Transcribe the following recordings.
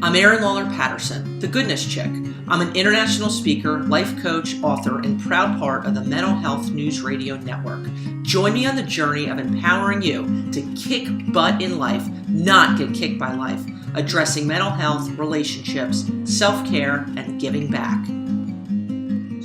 I'm Erin Lawler Patterson, the Goodness Chick. I'm an international speaker, life coach, author, and proud part of the Mental Health News Radio Network. Join me on the journey of empowering you to kick butt in life, not get kicked by life, addressing mental health, relationships, self-care, and giving back.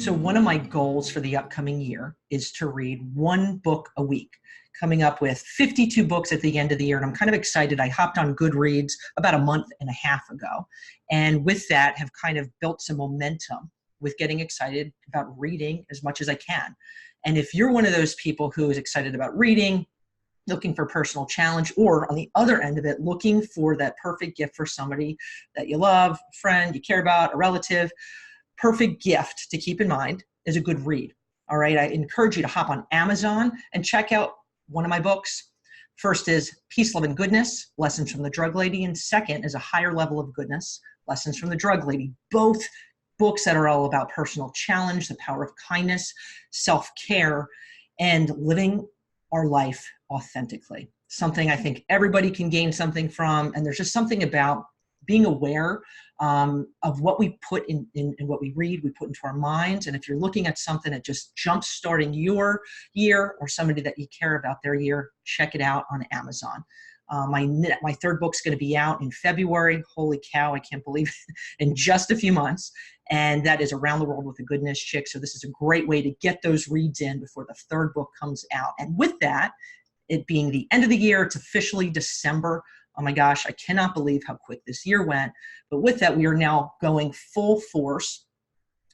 So one of my goals for the upcoming year is to read one book a week, coming up with 52 books at the end of the year. And I'm kind of excited. I hopped on Goodreads about a month and a half ago. And with that, have kind of built some momentum with getting excited about reading as much as I can. And if you're one of those people who is excited about reading, looking for personal challenge, or on the other end of it, looking for that perfect gift for somebody that you love, a friend you care about, a relative, perfect gift to keep in mind is a good read. All right. I encourage you to hop on Amazon and check out one of my books. First is Peace, Love, and Goodness, Lessons from the Drug Lady. And second is A Higher Level of Goodness, Lessons from the Drug Lady. Both books that are all about personal challenge, the power of kindness, self-care, and living our life authentically. Something I think everybody can gain something from. And there's just something about being aware of what we put in what we read, we put into our minds. And if you're looking at something that just jumps starting your year or somebody that you care about their year, check it out on Amazon. My third book's going to be out in February. Holy cow, I can't believe it. In just a few months. And that is Around the World with the Goodness Chick. So this is a great way to get those reads in before the third book comes out. And with that, it being the end of the year, it's officially December. Oh my gosh, I cannot believe how quick this year went. But with that, we are now going full force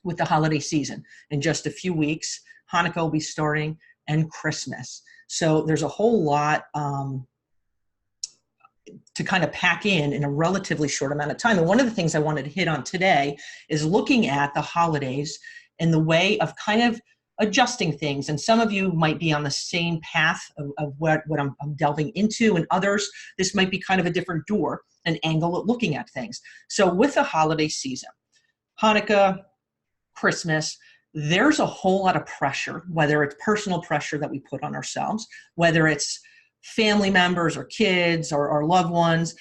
with the holiday season. In just a few weeks, Hanukkah will be starting and Christmas. So there's a whole lot to kind of pack in a relatively short amount of time. And one of the things I wanted to hit on today is looking at the holidays in the way of kind of adjusting things. And some of you might be on the same path of what I'm delving into, and others, this might be kind of a different door, an angle at looking at things. So with the holiday season, Hanukkah, Christmas, there's a whole lot of pressure, whether it's personal pressure that we put on ourselves, whether it's family members or kids or our loved ones,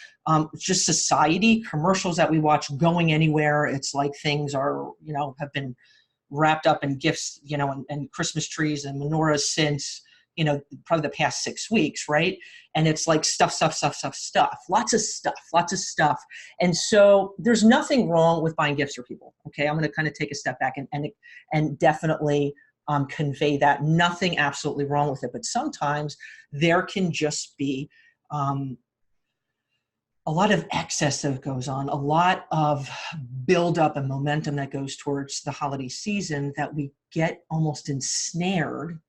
just society, commercials that we watch going anywhere. It's like things are, have been wrapped up in gifts, and Christmas trees and menorahs since, probably the past 6 weeks, right? And it's like stuff, lots of stuff. And so there's nothing wrong with buying gifts for people. Okay. I'm going to kind of take a step back and definitely convey that. Nothing absolutely wrong with it. But sometimes there can just be a lot of excess that goes on, a lot of buildup and momentum that goes towards the holiday season that we get almost ensnared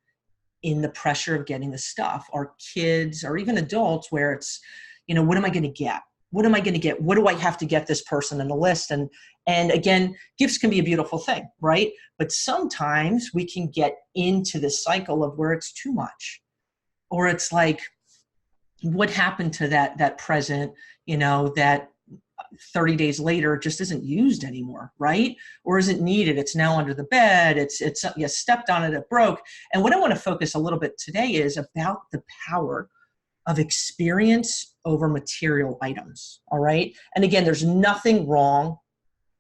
in the pressure of getting the stuff. Our kids or even adults where it's, what am I going to get? What am I going to get? What do I have to get this person in the list? And again, gifts can be a beautiful thing, right? But sometimes we can get into this cycle of where it's too much, or it's like, what happened to that present, that 30 days later just isn't used anymore, right? Or isn't needed. It's now under the bed. It's you stepped on it, it broke. And what I want to focus a little bit today is about the power of experience over material items. All right. And again, there's nothing wrong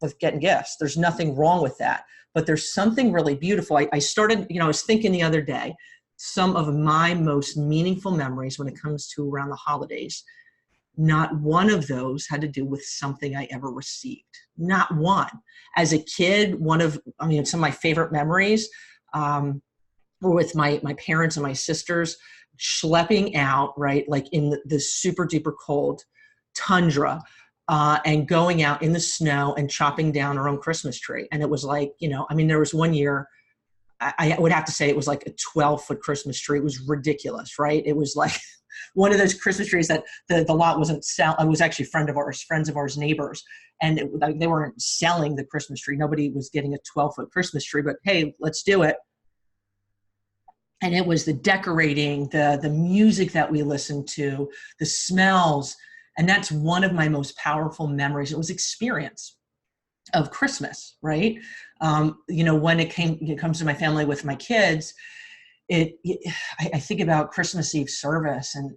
with getting gifts. There's nothing wrong with that, but there's something really beautiful. I started, I was thinking the other day, some of my most meaningful memories when it comes to around the holidays, not one of those had to do with something I ever received. Not one. As a kid, some of my favorite memories were with my parents and my sisters schlepping out, right, like in the super duper cold tundra, and going out in the snow and chopping down our own Christmas tree. And it was like, there was one year, I would have to say it was like a 12-foot Christmas tree. It was ridiculous, right? It was like one of those Christmas trees that the lot wasn't selling. It was actually friends of ours, neighbors. And they weren't selling the Christmas tree. Nobody was getting a 12-foot Christmas tree, but hey, let's do it. And it was the decorating, the music that we listened to, the smells. And that's one of my most powerful memories. It was experience of Christmas, right? When it comes to my family with my kids, I think about Christmas Eve service and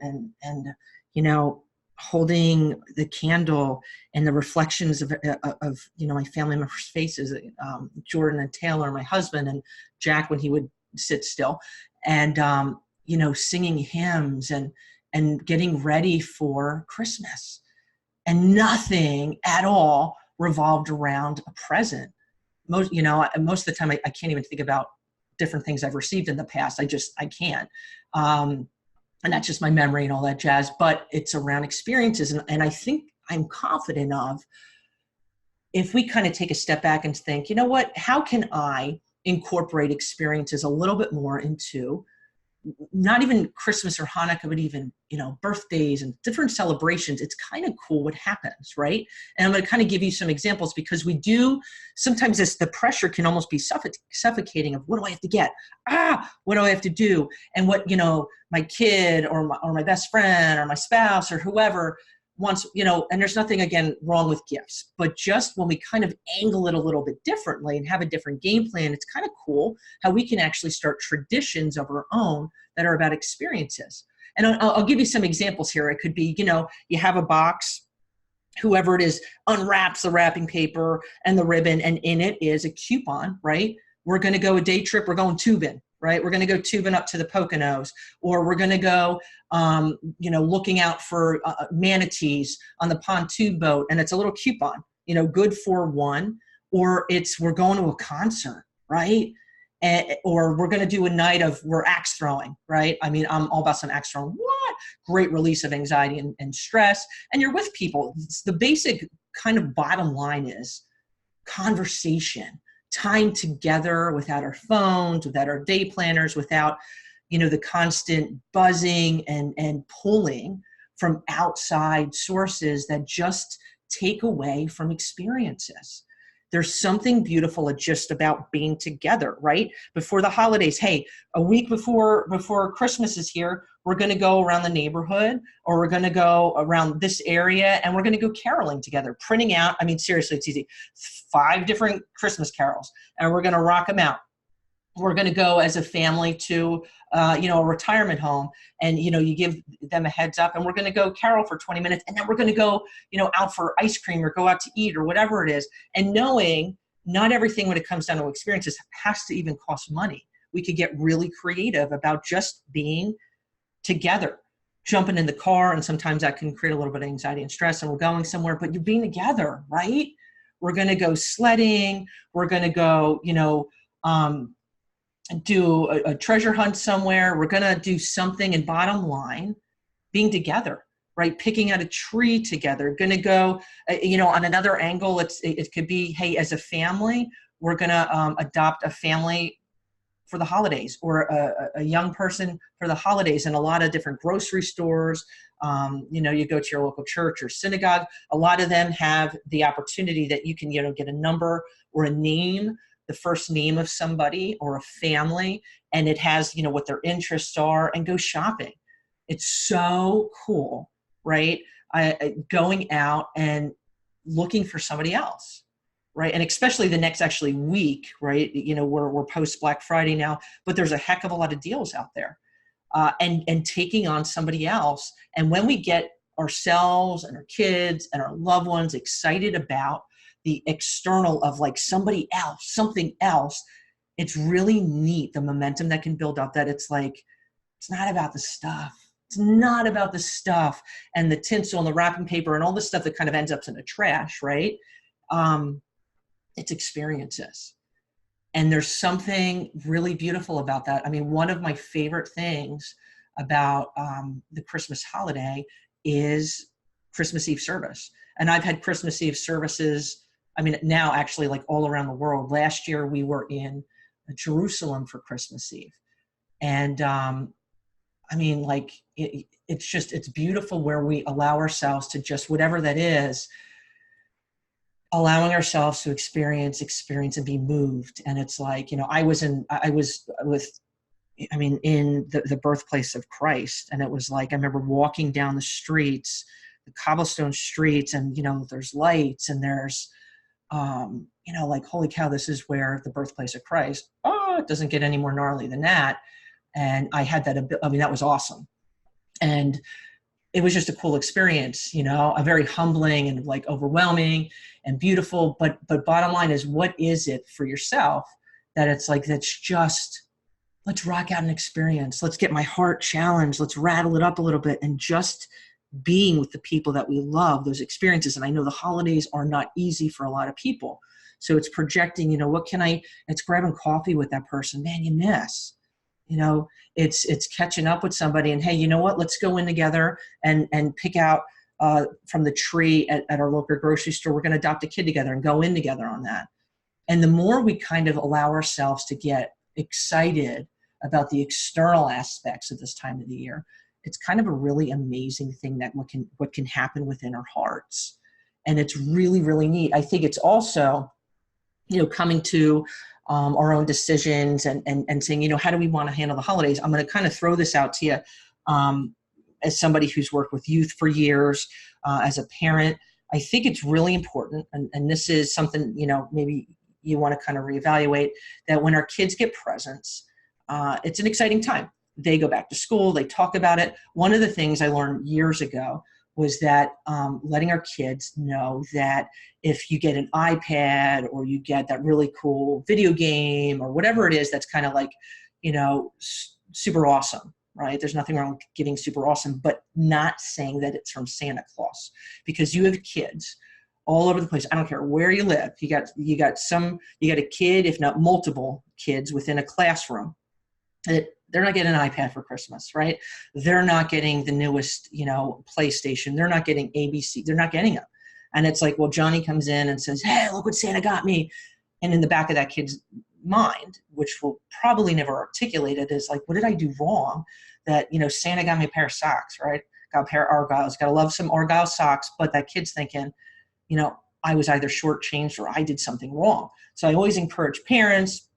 holding the candle and the reflections of my family members' faces, Jordan and Taylor, my husband, and Jack when he would sit still, and singing hymns and getting ready for Christmas. And nothing at all revolved around a present. Most of the time I can't even think about different things I've received in the past. I can't. And that's just my memory and all that jazz, but it's around experiences. And I think I'm confident of, if we kind of take a step back and think, you know what, how can I incorporate experiences a little bit more into not even Christmas or Hanukkah, but even, birthdays and different celebrations. It's kind of cool what happens, right? And I'm going to kind of give you some examples, because we do, sometimes the pressure can almost be suffocating of, what do I have to get? What do I have to do? And what, my kid or my best friend or my spouse or whoever wants, and there's nothing, again, wrong with gifts, but just when we kind of angle it a little bit differently and have a different game plan, it's kind of cool how we can actually start traditions of our own that are about experiences. And I'll give you some examples here. It could be, you have a box, whoever it is unwraps the wrapping paper and the ribbon, and in it is a coupon, right? We're going to go a day trip. We're going tubing, right? We're going to go tubing up to the Poconos, or we're going to go, looking out for manatees on the pontoon boat. And it's a little coupon, good for one, or we're going to a concert, right? Or we're going to do a night of, we're axe throwing, right? I mean, I'm all about some axe throwing. What? Great release of anxiety and stress. And you're with people. It's the basic kind of bottom line is conversation, time together without our phones, without our day planners, without, the constant buzzing and pulling from outside sources that just take away from experiences. There's something beautiful just about being together, right? Before the holidays, hey, a week before Christmas is here, we're going to go around the neighborhood, or we're going to go around this area, and we're going to go caroling together, printing out, I mean, seriously, it's easy, 5 different Christmas carols, and we're going to rock them out. We're going to go as a family to, a retirement home, and, you give them a heads up, and we're going to go carol for 20 minutes. And then we're going to go, out for ice cream or go out to eat or whatever it is. And knowing not everything when it comes down to experiences has to even cost money. We could get really creative about just being together, jumping in the car. And sometimes that can create a little bit of anxiety and stress, and we're going somewhere, but you're being together, right? We're going to go sledding. We're going to go, do a treasure hunt somewhere. We're going to do something, and bottom line, being together, right? Picking out a tree together, going to go, on another angle, it could be, hey, as a family, we're going to adopt a family for the holidays, or a young person for the holidays. And a lot of different grocery stores, you go to your local church or synagogue, a lot of them have the opportunity that you can, get a number or a name, the first name of somebody or a family, and it has, what their interests are, and go shopping. It's so cool, right? Going out and looking for somebody else, right? And especially the next week, right? We're post Black Friday now, but there's a heck of a lot of deals out there, and taking on somebody else. And when we get ourselves and our kids and our loved ones excited about the external of like somebody else, something else, it's really neat, the momentum that can build up, that it's like, it's not about the stuff. It's not about the stuff and the tinsel and the wrapping paper and all the stuff that kind of ends up in the trash, right? It's experiences. And there's something really beautiful about that. I mean, one of my favorite things about the Christmas holiday is Christmas Eve service. And I've had Christmas Eve services, I mean, now actually like all around the world. Last year we were in Jerusalem for Christmas Eve. And it's beautiful where we allow ourselves to just, whatever that is, allowing ourselves to experience and be moved. And it's like, I was in the birthplace of Christ. And it was like, I remember walking down the streets, the cobblestone streets, and, there's lights, and there's, like, holy cow, this is where the birthplace of Christ. Oh, it doesn't get any more gnarly than that. And I had that, that was awesome. And it was just a cool experience, a very humbling and like overwhelming and beautiful. But bottom line is, what is it for yourself that it's like, that's just, let's rock out an experience. Let's get my heart challenged. Let's rattle it up a little bit, and just being with the people that we love, those experiences. And I know the holidays are not easy for a lot of people. So it's projecting, it's grabbing coffee with that person, man, you miss. It's catching up with somebody and, hey, you know what, let's go in together and pick out from the tree at our local grocery store. We're going to adopt a kid together and go in together on that. And the more we kind of allow ourselves to get excited about the external aspects of this time of the year, it's kind of a really amazing thing that what can happen within our hearts. And it's really, really neat. I think it's also, coming to our own decisions and saying, how do we want to handle the holidays? I'm going to kind of throw this out to you as somebody who's worked with youth for years, as a parent. I think it's really important, and this is something, maybe you want to kind of reevaluate, that when our kids get presents, it's an exciting time. They go back to school, they talk about it. One of the things I learned years ago was that letting our kids know that if you get an iPad or you get that really cool video game or whatever it is that's kind of like, super awesome, right? There's nothing wrong with getting super awesome, but not saying that it's from Santa Claus, because you have kids all over the place. I don't care where you live. You got a kid, if not multiple kids within a classroom. They're not getting an iPad for Christmas, right? They're not getting the newest, PlayStation. They're not getting ABC. They're not getting them. And it's like, well, Johnny comes in and says, hey, look what Santa got me. And in the back of that kid's mind, which will probably never articulate it, is like, what did I do wrong that, Santa got me a pair of socks, right? Got a pair of Argyles. Got to love some Argyle socks. But that kid's thinking, I was either shortchanged or I did something wrong. So I always encourage parents,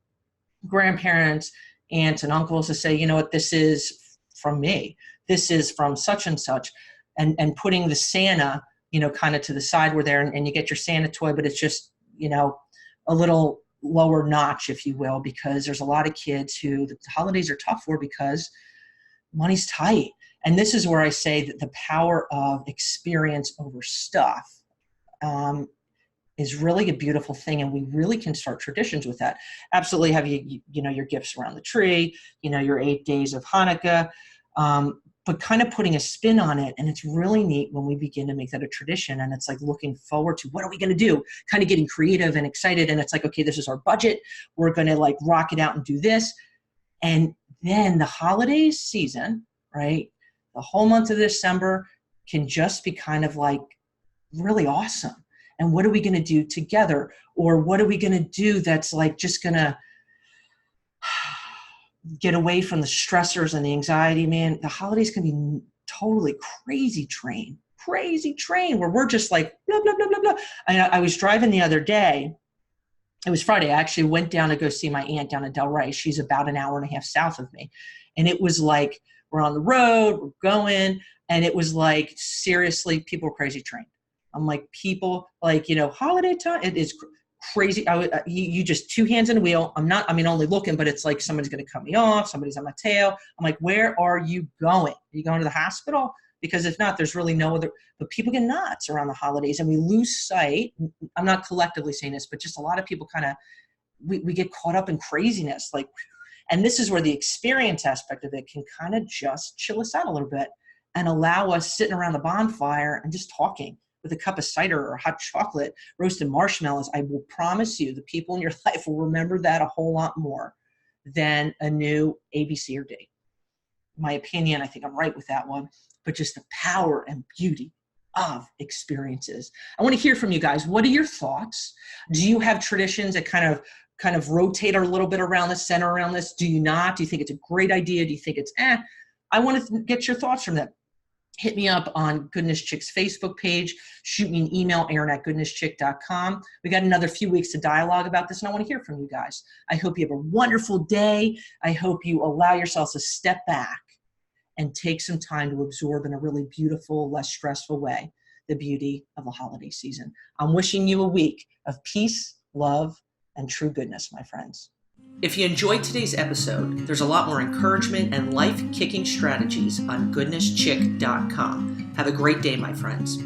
grandparents, aunts and uncles to say, you know what, this is from me. This is from such and such. And putting the Santa, kind of to the side where there, and you get your Santa toy, but it's just, a little lower notch, if you will, because there's a lot of kids who the holidays are tough for because money's tight. And this is where I say that the power of experience over stuff is really a beautiful thing, and we really can start traditions with that. Absolutely have your gifts around the tree, your 8 days of Hanukkah, but kind of putting a spin on it. And it's really neat when we begin to make that a tradition, and it's like looking forward to, what are we going to do? Kind of getting creative and excited. And it's like, okay, this is our budget. We're going to like rock it out and do this. And then the holiday season, right? The whole month of December can just be kind of like really awesome. And what are we going to do together? Or what are we going to do that's like just going to get away from the stressors and the anxiety, man? The holidays can be totally crazy train where we're just like, blah, blah, blah, blah, blah. I was driving the other day. It was Friday. I actually went down to go see my aunt down in Delray. She's about an hour and a half south of me. And it was like, we're on the road, we're going. And it was like, seriously, people were crazy trained. I'm like, people like, holiday time, it is crazy. You just two hands in the wheel. Only looking, but it's like somebody's going to cut me off. Somebody's on my tail. I'm like, where are you going? Are you going to the hospital? Because if not, there's really no other, but people get nuts around the holidays and we lose sight. I'm not collectively saying this, but just a lot of people kind of, we get caught up in craziness. Like, and this is where the experience aspect of it can kind of just chill us out a little bit and allow us sitting around the bonfire and just talking with a cup of cider or hot chocolate, roasted marshmallows. I will promise you the people in your life will remember that a whole lot more than a new ABC or D. My opinion, I think I'm right with that one, but just the power and beauty of experiences. I want to hear from you guys. What are your thoughts? Do you have traditions that kind of rotate a little bit around the center around this? Do you not? Do you think it's a great idea? Do you think it's I want to get your thoughts from that. Hit me up on Goodness Chicks Facebook page. Shoot me an email, aaron@goodnesschick.com. We got another few weeks to dialogue about this, and I want to hear from you guys. I hope you have a wonderful day. I hope you allow yourselves to step back and take some time to absorb in a really beautiful, less stressful way the beauty of the holiday season. I'm wishing you a week of peace, love, and true goodness, my friends. If you enjoyed today's episode, there's a lot more encouragement and life-kicking strategies on goodnesschick.com. Have a great day, my friends.